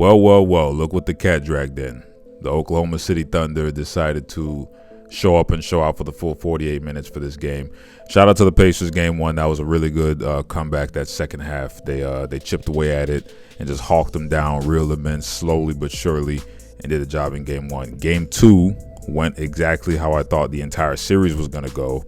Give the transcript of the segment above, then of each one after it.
Well, look what the cat dragged in. The Oklahoma City Thunder decided to show up and show out for the full 48 minutes for this game. Shout out to the Pacers game one. That was a really good comeback that second half. They chipped away at it and just hawked them down, reeled them in slowly but surely, and did a job in game one. Game two went exactly how I thought the entire series was going to go.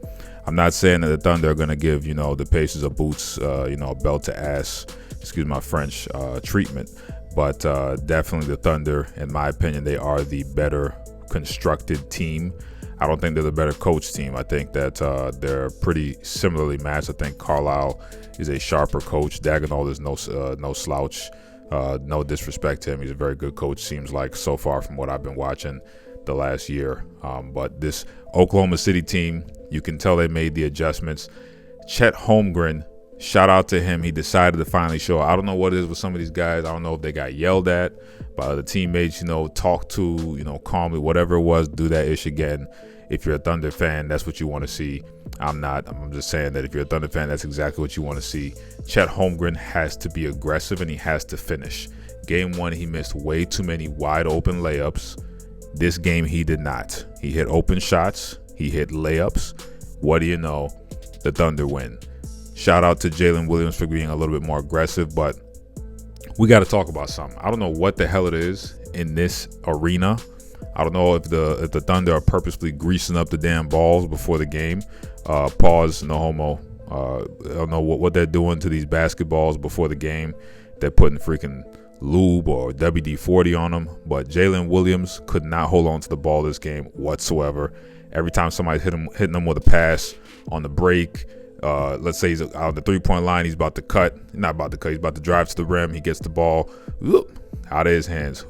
I'm not saying that the Thunder are going to give, the Pacers a boots, a belt to ass, excuse my French, treatment. But definitely the Thunder, in my opinion, they are the better constructed team. I don't think they're the better coach team. I think that they're pretty similarly matched. I think Carlisle is a sharper coach. Dagnall is no slouch. No disrespect to him. He's a very good coach, seems like, so far from what I've been watching the last year. But this Oklahoma City team, you can tell they made the adjustments. Chet Holmgren, shout out to him. He decided to finally show. I don't know what it is with some of these guys. I don't know if they got yelled at by the teammates, talk to, calmly, whatever it was, do that ish again. If you're a Thunder fan, that's what you want to see. I'm not. I'm just saying that if you're a Thunder fan, that's exactly what you want to see. Chet Holmgren has to be aggressive and he has to finish. Game one, he missed way too many wide open layups. This game, he did not. He hit open shots. He hit layups. What do you know? The Thunder win. Shout out to Jalen Williams for being a little bit more aggressive, but we got to talk about something. I don't know what the hell it is in this arena. I don't know if the Thunder are purposely greasing up the damn balls before the game. Pause, no homo. I don't know what they're doing to these basketballs before the game. They're putting freaking lube or WD-40 on them. But Jalen Williams could not hold on to the ball this game whatsoever. Every time somebody's hitting him with a pass on the break, let's say he's out the three-point line, he's about to cut. Not about to cut. He's about to drive to the rim. He gets the ball out of his hands.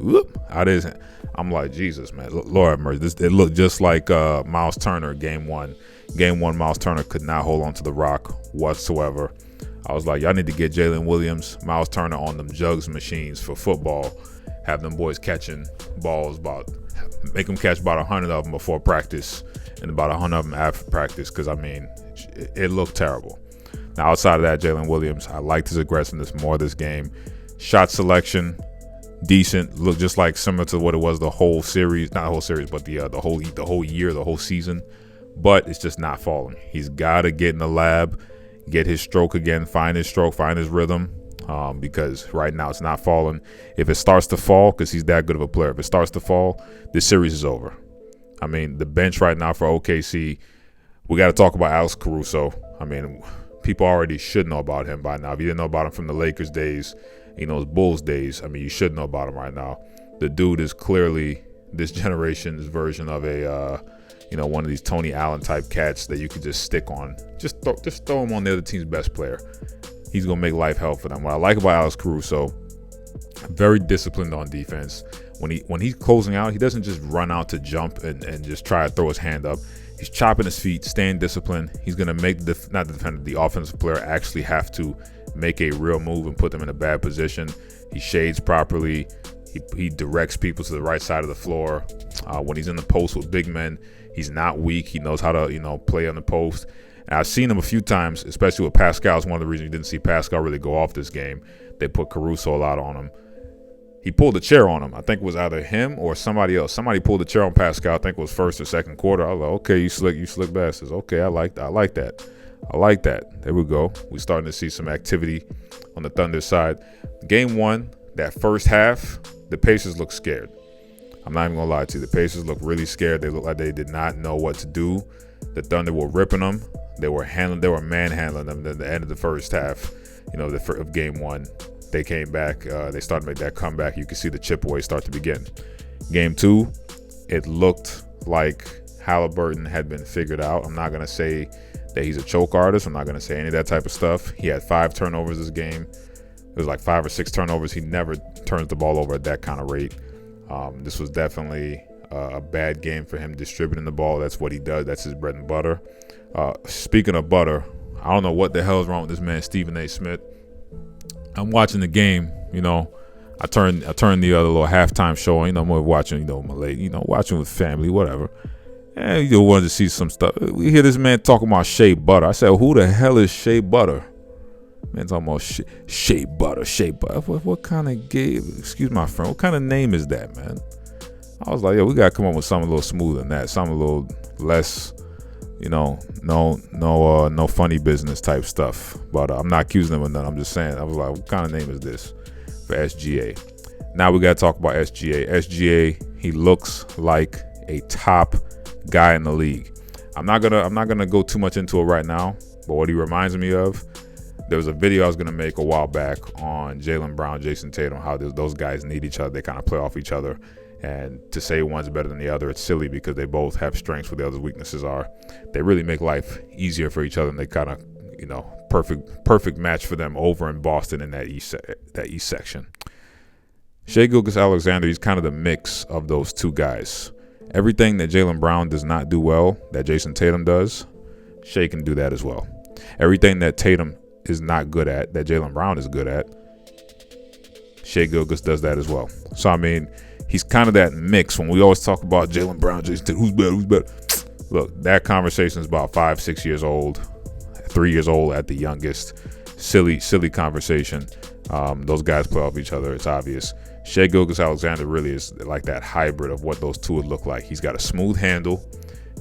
Out of his hand. I'm like, Jesus, man. Lord have mercy. It looked just like Miles Turner game one. Game one, Miles Turner could not hold on to the rock whatsoever. I was like, y'all need to get Jalen Williams, Miles Turner on them jugs machines for football. Have them boys catching balls, make them catch about 100 of them before practice and about 100 of them after practice, because, it looked terrible. Now, outside of that, Jalen Williams, I liked his aggressiveness more this game. Shot selection, decent. Looked just like similar to what it was the whole series. Not the whole series, but the whole year, the whole season. But it's just not falling. He's got to get in the lab, get his stroke again, find his stroke, find his rhythm, because right now it's not falling. If it starts to fall, because he's that good of a player, if it starts to fall, this series is over. The bench right now for OKC, we got to talk about Alex Caruso. People already should know about him by now. If you didn't know about him from the Lakers days, his Bulls days, you should know about him right now. The dude is clearly this generation's version of a, one of these Tony Allen type cats that you could just stick on. Just throw him on the other team's best player. He's going to make life hell for them. What I like about Alex Caruso, very disciplined on defense. When he's closing out, he doesn't just run out to jump and just try to throw his hand up. He's chopping his feet, staying disciplined. He's going to make the offensive player actually have to make a real move and put them in a bad position. He shades properly. He directs people to the right side of the floor. When he's in the post with big men, he's not weak. He knows how to, play on the post. And I've seen him a few times, especially with Pascal. It's one of the reasons you didn't see Pascal really go off this game. They put Caruso a lot on him. He pulled a chair on him. I think it was either him or somebody else. Somebody pulled a chair on Pascal. I think it was first or second quarter. I was like, okay, you slick bastards. Okay, I like that. There we go. We're starting to see some activity on the Thunder side. Game one, that first half, the Pacers looked scared. I'm not even going to lie to you. The Pacers looked really scared. They looked like they did not know what to do. The Thunder were ripping them. They were manhandling them at the end of the first half, of game one. They came back. They started to make that comeback. You can see the chip away start to begin. Game two, it looked like Halliburton had been figured out. I'm not going to say that he's a choke artist. I'm not going to say any of that type of stuff. He had 5 turnovers this game. It was like 5 or 6 turnovers. He never turns the ball over at that kind of rate. This was definitely a bad game for him distributing the ball. That's what he does. That's his bread and butter. Speaking of butter, I don't know what the hell is wrong with this man, Stephen A. Smith. I'm watching the game, I turned the other little halftime show. I'm watching, my lady, watching with family, whatever. And wanted to see some stuff. We hear this man talking about shea butter. I said, who the hell is Shea Butter? Man's almost shea butter. What kind of excuse my friend, what kind of name is that, man? I was like, yo, we gotta come up with something a little smoother than that, something a little less, no funny business type stuff. But I'm not accusing them of nothing. I'm just saying, I was like, what kind of name is this for SGA? Now we gotta talk about SGA. SGA, he looks like a top guy in the league. I'm not gonna go too much into it right now, but what he reminds me of, there was a video I was gonna make a while back on Jaylen Brown, Jason Tatum, how those guys need each other. They kind of play off each other, and to say one's better than the other, it's silly because they both have strengths where the other's weaknesses are. They really make life easier for each other, and they kind of, perfect match for them over in Boston in that East section. Shai Gilgeous-Alexander, he's kind of the mix of those two guys. Everything that Jaylen Brown does not do well, that Jason Tatum does, Shai can do that as well. Everything that Tatum is not good at, that Jaylen Brown is good at, Shai Gilgeous does that as well. So, I mean, he's kind of that mix. When we always talk about Jaylen Brown, Jason Tatum, who's better? Look, that conversation is about 5-6 years old, 3 years old at the youngest. Silly conversation. Those guys play off each other. It's obvious. Shai Gilgeous-Alexander really is like that hybrid of what those two would look like. He's got a smooth handle,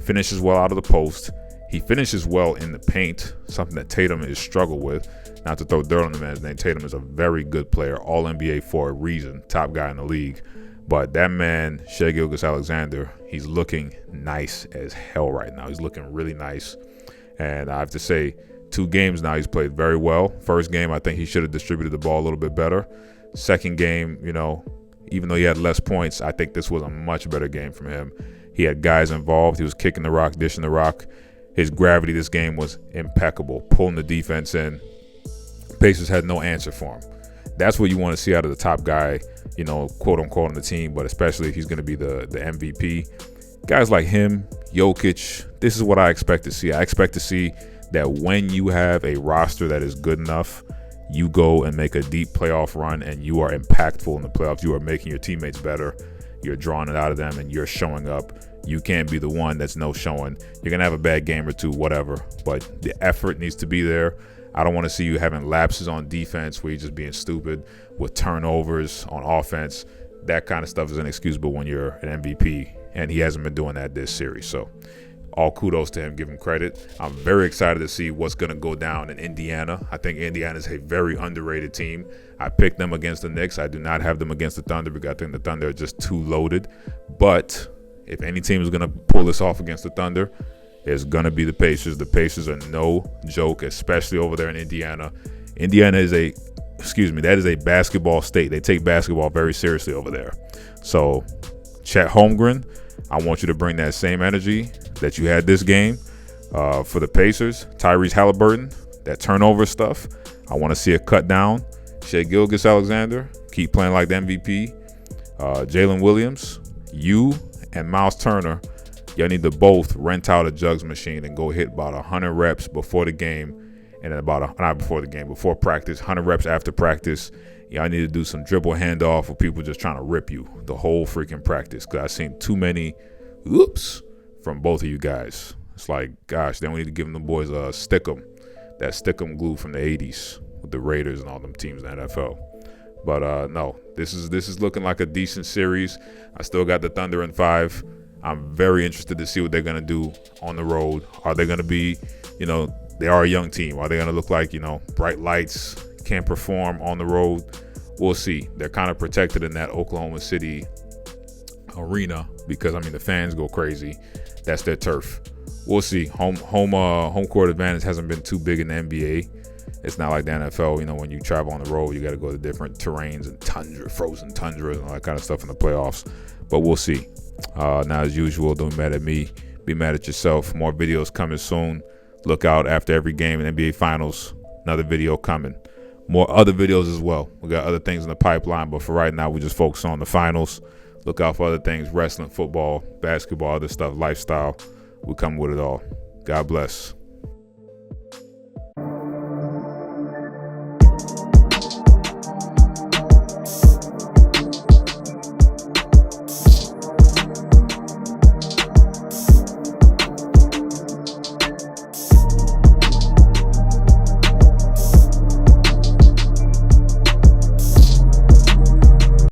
finishes well out of the post. He finishes well in the paint, something that Tatum has struggled with. Not to throw dirt on the man's name, Tatum is a very good player, all NBA for a reason, top guy in the league. But that man, Shai Gilgeous-Alexander, he's looking nice as hell right now. He's looking really nice. And I have to say, 2 games now he's played very well. First game, I think he should have distributed the ball a little bit better. Second game, even though he had less points, I think this was a much better game from him. He had guys involved. He was kicking the rock, dishing the rock. His gravity this game was impeccable, pulling the defense in. Pacers had no answer for him. That's what you want to see out of the top guy, quote unquote, on the team, but especially if he's going to be the MVP. Guys like him, Jokic, this is what I expect to see. I expect to see that when you have a roster that is good enough, you go and make a deep playoff run and you are impactful in the playoffs. You are making your teammates better. You're drawing it out of them and you're showing up. You can't be the one that's no showing. You're going to have a bad game or two, whatever, but the effort needs to be there. I don't want to see you having lapses on defense where you're just being stupid with turnovers on offense. That kind of stuff is inexcusable when you're an MVP, and he hasn't been doing that this series. So all kudos to him. Give him credit. I'm very excited to see what's going to go down in Indiana. I think Indiana is a very underrated team. I picked them against the Knicks. I do not have them against the Thunder because I think the Thunder are just too loaded. But if any team is going to pull this off against the Thunder, it's going to be the Pacers. The Pacers are no joke, especially over there in Indiana. Indiana is that is a basketball state. They take basketball very seriously over there. So, Chet Holmgren, I want you to bring that same energy that you had this game for the Pacers. Tyrese Halliburton, that turnover stuff, I want to see it cut down. Shai Gilgeous-Alexander, keep playing like the MVP. Jalen Williams, you and Miles Turner, y'all need to both rent out a jugs machine and go hit about 100 reps before the game, and then before practice, 100 reps after practice. Y'all need to do some dribble handoff with people just trying to rip you the whole freaking practice, because I've seen too many oops from both of you guys. It's like, gosh, they don't need to give them the boys a that stickum glue from the 80s with the Raiders and all them teams in the NFL. But no, this is looking like a decent series. I still got the Thunder in 5. I'm very interested to see what they're going to do on the road. Are they going to be, they are a young team. Are they going to look like, bright lights, can't perform on the road? We'll see. They're kind of protected in that Oklahoma City arena because, the fans go crazy. That's their turf. We'll see. Home court advantage hasn't been too big in the NBA. It's not like the NFL, when you travel on the road, you got to go to different terrains and frozen tundras and all that kind of stuff in the playoffs. But we'll see. Now, as usual, don't be mad at me. Be mad at yourself. More videos coming soon. Look out after every game in NBA Finals. Another video coming. More other videos as well. We got other things in the pipeline, but for right now, we just focus on the finals. Look out for other things, wrestling, football, basketball, other stuff, lifestyle. We come with it all. God bless.